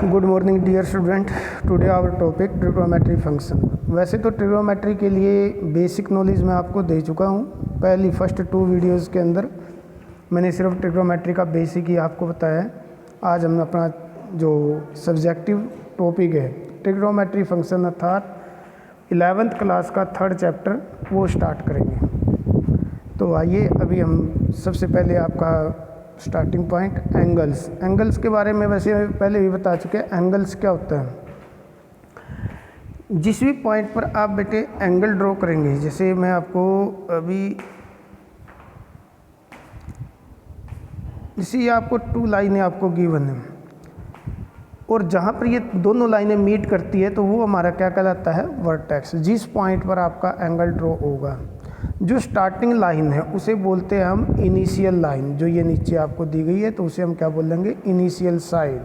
Good morning dear student. Today our topic trigonometry function. वैसे तो trigonometry के लिए बेसिक नॉलेज मैं आपको दे चुका हूँ। पहली फर्स्ट 2 वीडियोज़ के अंदर मैंने सिर्फ ट्रिग्नोमेट्री का बेसिक ही आपको बताया है। आज हम अपना जो सब्जेक्टिव टॉपिक है ट्रिग्नोमेट्री फंक्शन अर्थात 11th क्लास का 3rd चैप्टर वो स्टार्ट करेंगे। तो आइए अभी हम सबसे पहले आपका स्टार्टिंग पॉइंट एंगल्स के बारे में वैसे पहले भी बता चुके हैं। एंगल्स क्या होता है, जिस भी पॉइंट पर आप बेटे एंगल ड्रॉ करेंगे, जैसे मैं आपको अभी जैसे आपको 2 लाइनें आपको गिवन है और जहाँ पर ये दोनों लाइनें मीट करती है तो वो हमारा क्या कहलाता है, वर्टेक्स। जिस पॉइंट पर आपका एंगल ड्रॉ होगा, जो स्टार्टिंग लाइन है उसे बोलते हैं हम इनिशियल लाइन। जो ये नीचे आपको दी गई है तो उसे हम क्या बोलेंगे, इनिशियल साइड।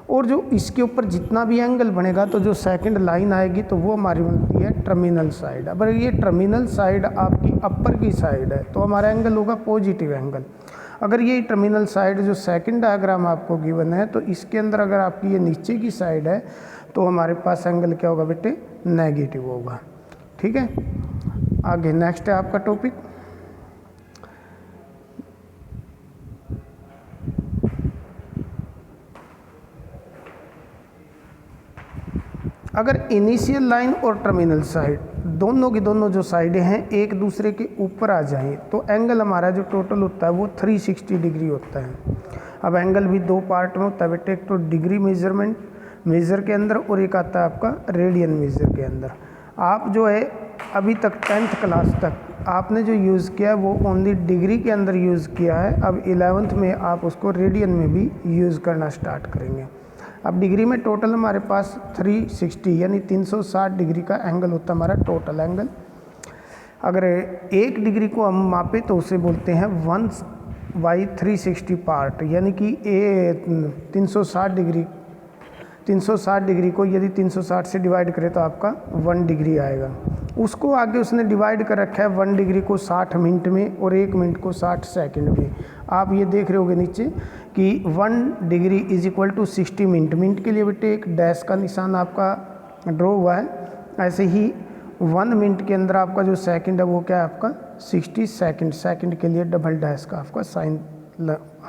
और जो इसके ऊपर जितना भी एंगल बनेगा तो जो सेकंड लाइन आएगी तो वो हमारी बनती है टर्मिनल साइड। अगर ये टर्मिनल साइड आपकी अपर की साइड है तो हमारा एंगल होगा पॉजिटिव एंगल। अगर ये टर्मिनल साइड जो सेकंड डायग्राम आपको गिवन है तो इसके अंदर अगर आपकी ये नीचे की साइड है तो हमारे पास एंगल क्या होगा बेटे, नेगेटिव होगा। ठीक है, आगे नेक्स्ट है आपका टॉपिक अगर इनिशियल लाइन और टर्मिनल साइड दोनों की दोनों जो साइडें हैं एक दूसरे के ऊपर आ जाएं तो एंगल हमारा जो टोटल होता है वो 360 डिग्री होता है। अब एंगल भी 2 पार्ट में होता है बेटे, एक तो डिग्री मेजर के अंदर और एक आता है आपका रेडियन मेजर के अंदर। आप जो है अभी तक 10th क्लास तक आपने जो यूज़ किया है वो ओनली डिग्री के अंदर यूज़ किया है। अब 11th में आप उसको रेडियन में भी यूज़ करना स्टार्ट करेंगे। अब डिग्री में टोटल हमारे पास 360 यानी 360 डिग्री का एंगल होता है हमारा टोटल एंगल। अगर 1 डिग्री को हम मापे तो उसे बोलते हैं 1/360 पार्ट, यानी कि 360 डिग्री को यदि 360 से डिवाइड करें तो आपका 1 डिग्री आएगा। उसको आगे उसने डिवाइड कर रखा है 1 डिग्री को 60 मिनट में और 1 मिनट को 60 सेकंड में। आप ये देख रहे होगे नीचे कि 1 degree is equal to 60 minute के लिए बेटे एक डैश का निशान आपका ड्रॉ हुआ है। ऐसे ही 1 मिनट के अंदर आपका जो सेकंड है वो क्या है आपका 60 सेकंड के लिए डबल डैश का आपका साइन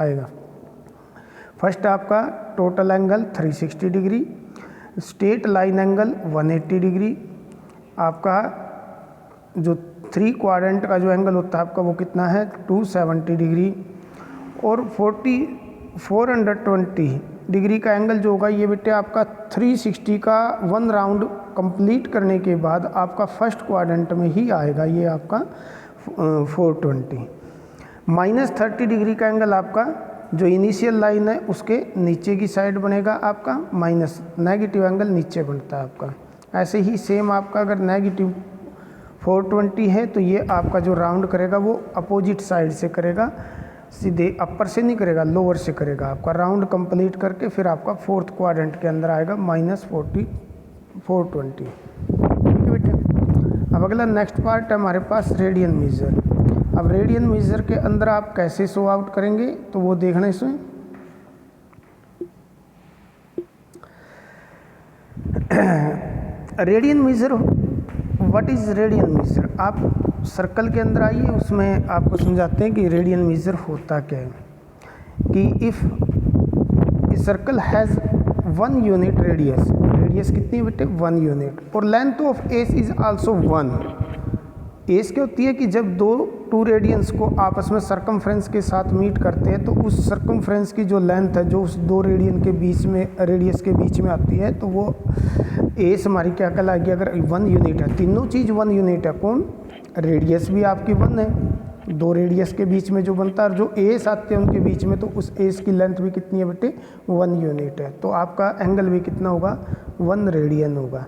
आएगा। फर्स्ट आपका total angle 360 degree, straight line angle 180 degree, आपका जो 3 क्वाड्रेंट का जो एंगल होता है आपका वो कितना है 270 डिग्री, और 420 डिग्री का एंगल जो होगा ये बेटे आपका 360 का 1 राउंड कंप्लीट करने के बाद आपका फर्स्ट क्वाड्रेंट में ही आएगा, ये आपका 420। -30 डिग्री का एंगल आपका जो इनिशियल लाइन है उसके नीचे की साइड बनेगा आपका, माइनस नेगेटिव एंगल नीचे बनता है आपका। ऐसे ही सेम आपका अगर नेगेटिव 420 है तो ये आपका जो राउंड करेगा वो अपोजिट साइड से करेगा, सीधे अपर से नहीं करेगा, लोअर से करेगा। आपका राउंड कंप्लीट करके फिर आपका 4th क्वाड्रेंट के अंदर आएगा -420। ठीक है बेटे। अब अगला नेक्स्ट पार्ट है हमारे पास रेडियन मेजर। अब रेडियन मेजर के अंदर आप कैसे शो आउट करेंगे तो वो देखना इसमें। Radian major, what is radian major? आप सर्कल के अंदर आइए, उसमें आपको समझाते हैं कि रेडियन मेजर होता क्या है। कि if a circle has 1 unit radius कितनी है बेटे 1 यूनिट, और length of S is also 1। S क्या होती है कि जब 2 रेडियंस को आपस में सर्कमफ्रेंस के साथ मीट करते हैं तो उस सर्कमफ्रेंस की जो लेंथ है जो उस 2 रेडियस के बीच में आती है तो वो एस हमारी क्या कहलाएगी। अगर 1 यूनिट है, तीनों चीज़ 1 यूनिट है, कौन, रेडियस भी आपकी 1 है, 2 रेडियस के बीच में जो बनता है और जो एस आते हैं उनके बीच में, तो उस एस की लेंथ भी कितनी है बेटे 1 यूनिट है। तो आपका एंगल भी कितना होगा 1 रेडियन होगा।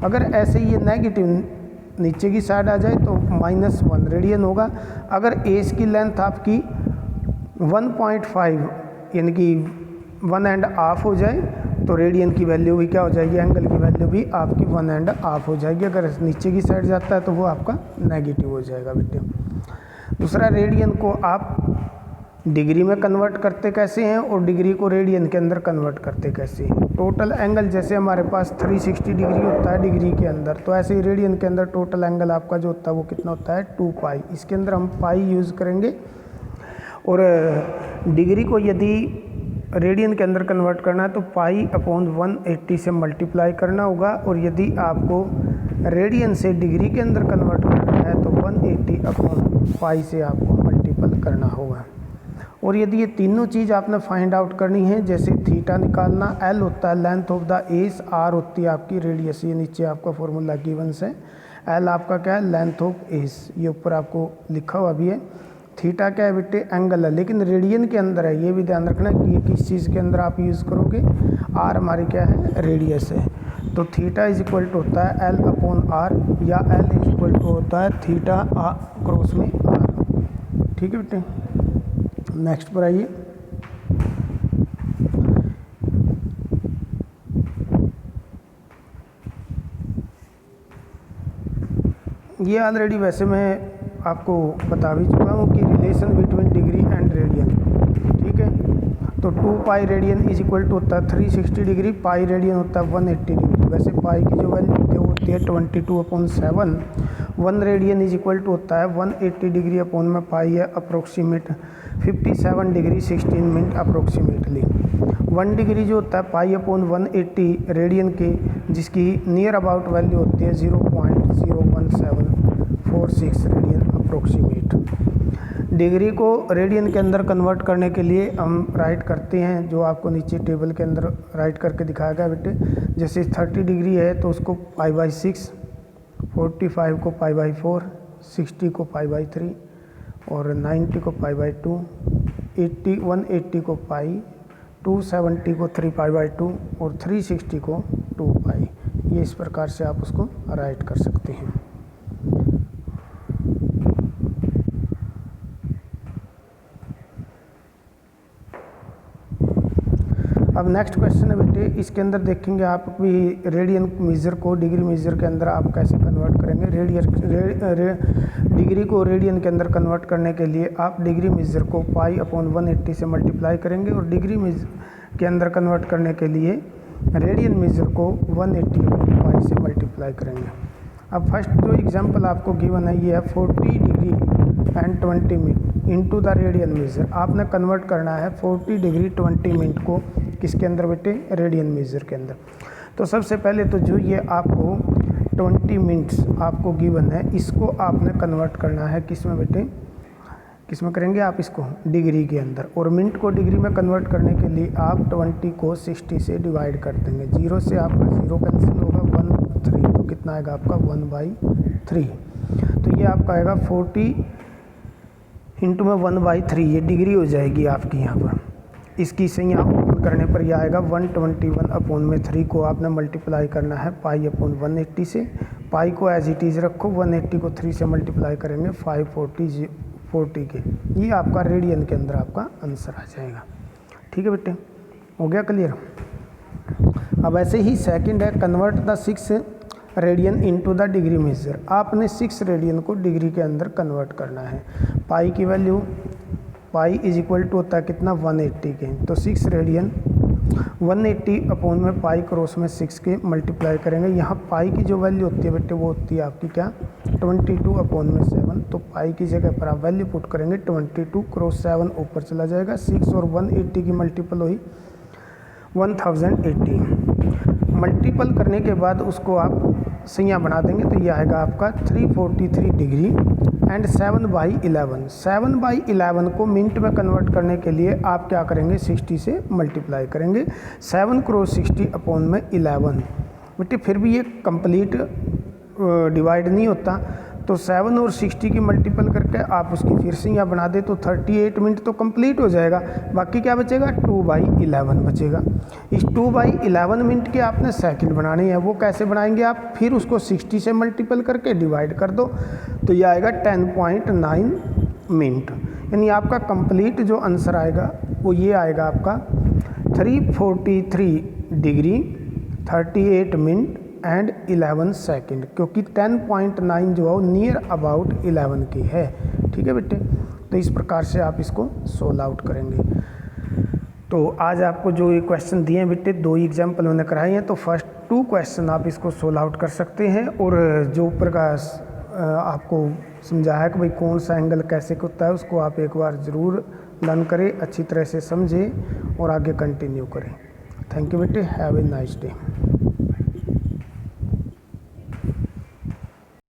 अगर ऐसे ही ये नेगेटिव नीचे की साइड आ जाए तो -1 रेडियन होगा। अगर एस की लेंथ आपकी 1.5 यानी कि 1.5 हो जाए तो रेडियन की वैल्यू भी क्या हो जाएगी, एंगल की वैल्यू भी आपकी 1.5 हो जाएगी। अगर नीचे की साइड जाता है तो वो आपका नेगेटिव हो जाएगा बेटे। दूसरा, रेडियन को आप डिग्री में कन्वर्ट करते कैसे हैं और डिग्री को रेडियन के अंदर कन्वर्ट करते कैसे हैं। टोटल एंगल जैसे हमारे पास 360 डिग्री होता है डिग्री के अंदर, तो ऐसे ही रेडियन के अंदर टोटल एंगल आपका जो होता है वो कितना होता है 2 पाई। इसके अंदर हम पाई यूज़ करेंगे। और डिग्री को यदि रेडियन के अंदर कन्वर्ट करना है तो पाई अपॉन 180 से मल्टीप्लाई करना होगा, और यदि आपको रेडियन से डिग्री के अंदर कन्वर्ट करना है तो 180 अपॉन पाई से आपको मल्टीपल करना होगा। और यदि ये तीनों चीज़ आपने फाइंड आउट करनी है, जैसे थीटा निकालना, एल होता है length of the S, R होती है आपकी रेडियस, ये नीचे आपका फॉर्मूला गिवन है। एल आपका क्या है लाइंथ ऑफ एस, ये ऊपर आपको लिखा हुआ भी है। थीटा क्या है बेटे एंगल है, लेकिन रेडियन के अंदर है, ये भी ध्यान रखना कि ये किस चीज़ के अंदर आप यूज़ करोगे। आर हमारी क्या है रेडियस है, तो थीटा इज इक्वल टू होता है एल अपॉन आर, या एल इज इक्वल टू होता है थीटा क्रॉस में आर। ठीक है बेटे, नेक्स्ट पर आइए। ये ऑलरेडी वैसे मैं आपको बता भी चुका हूँ कि relation between degree and radian. ठीक है, तो 2 pi radian is equal to होता है 360 डिग्री, पाई रेडियन होता है 180 डिग्री। वैसे पाई की जो वैल्यू होती है वो होती है 22/7। 1 रेडियन इज इक्वल टू होता है 180 डिग्री अपॉन में पाई है approximate 57 degree 16 minute approximately. 1 degree जो होता है पाई अपॉन 180 रेडियन के, जिसकी नियर अबाउट वैल्यू होती है 0.01746 रेडियन अप्रोक्सीमेट। डिग्री को रेडियन के अंदर कन्वर्ट करने के लिए हम राइट करते हैं, जो आपको नीचे टेबल के अंदर राइट करके दिखाया गया बेटे। जैसे 30 डिग्री है तो उसको π/6, 45 को π/4, 60 को π/3 और 90 को π/2, 180 को पाई, 270 को 3π/2 और 360 को 2 पाई। ये इस प्रकार से आप उसको राइट कर सकते हैं। अब नेक्स्ट क्वेश्चन है बेटे, इसके अंदर देखेंगे आप भी रेडियन मेजर को डिग्री मेजर के अंदर आप कैसे कन्वर्ट करेंगे। डिग्री को रेडियन के अंदर कन्वर्ट करने के लिए आप डिग्री मेजर को पाई अपॉन 180 से मल्टीप्लाई करेंगे, और डिग्री मेजर के अंदर कन्वर्ट करने के लिए रेडियन मेजर को 180 अपॉन पाई से मल्टीप्लाई करेंगे। अब फर्स्ट जो एग्जांपल आपको गिवन है ये है 40 degree and 20 minute into the radian major. आपने कन्वर्ट करना है 40 डिग्री 20 मिनट को किसके अंदर बेटे रेडियन मेजर के अंदर। तो सबसे पहले तो जो ये आपको 20 मिनट्स आपको गिवन है, इसको आपने कन्वर्ट करना है किस में बेटे, किस में करेंगे आप इसको डिग्री के अंदर। और मिनट को डिग्री में कन्वर्ट करने के लिए आप 20 को 60 से डिवाइड कर देंगे। 0 से आपका 0 कैंसिल होगा, 1 3, तो कितना आएगा आपका 1/3। तो ये आपका आएगा 40 इंटू में 1/3, ये डिग्री हो जाएगी आपकी यहाँ पर। इसकी से यहाँ ओपन करने पर यह आएगा 121 अपॉन में 3 को आपने मल्टीप्लाई करना है पाई अपॉन 180 से। पाई को एज इट इज़ रखो, 180 को 3 से मल्टीप्लाई करेंगे 540 के। ये आपका रेडियन के अंदर आपका आंसर आ जाएगा। ठीक है बेटे, हो गया क्लियर। अब ऐसे ही सेकंड है convert the 6 radian into the degree measure. आपने 6 रेडियन को डिग्री के अंदर कन्वर्ट करना है। पाई की value pi is equal to होता है कितना 180 के, तो 6 रेडियन 180 अपॉन में पाई क्रॉस में 6 के मल्टीप्लाई करेंगे। यहाँ पाई की जो वैल्यू होती है बेटे वो होती है आपकी क्या 22 अपॉन में 7, तो पाई की जगह पर आप वैल्यू पुट करेंगे 22 क्रॉस 7 ऊपर चला जाएगा। 6 और 180 की मल्टीपल हुई 1080। मल्टीपल करने के बाद उसको आप सैया बना देंगे, तो ये आएगा आपका 343 डिग्री एंड 7/11। 7/11 को मिनट में कन्वर्ट करने के लिए आप क्या करेंगे 60 से मल्टीप्लाई करेंगे। 7 क्रॉस 60 अपॉन में 11। बेटे फिर भी ये कंप्लीट डिवाइड नहीं होता, तो 7 और 60 की मल्टीपल करके आप उसकी फिर से यहाँ बना दे तो 38 मिनट तो कंप्लीट हो जाएगा। बाकी क्या बचेगा 2/11 बचेगा। इस 2/11 मिनट के आपने सेकंड बनाने हैं, वो कैसे बनाएंगे आप, फिर उसको 60 से मल्टीपल करके डिवाइड कर दो, तो ये आएगा 10.9 मिनट। यानी आपका कंप्लीट जो आंसर आएगा वो ये आएगा आपका 343 डिग्री 38 मिनट एंड 11 सेकंड, क्योंकि 10.9 जो है वो नियर अबाउट 11 की है। ठीक है बेटे, तो तो इस प्रकार से आप इसको सोल्व आउट करेंगे। तो आज आपको जो ये क्वेश्चन दिए हैं बेटे, 2 एग्जाम्पल मैंने कराए हैं, तो फर्स्ट 2 क्वेश्चन आप इसको सोल्व आउट कर सकते हैं। और जो ऊपर का आपको समझाया है कि भाई कौन सा एंगल कैसे होता है, उसको आप एक बार ज़रूर लर्न करें, अच्छी तरह से समझें और आगे कंटिन्यू करें। थैंक यू बेटे, हैव ए नाइस डे।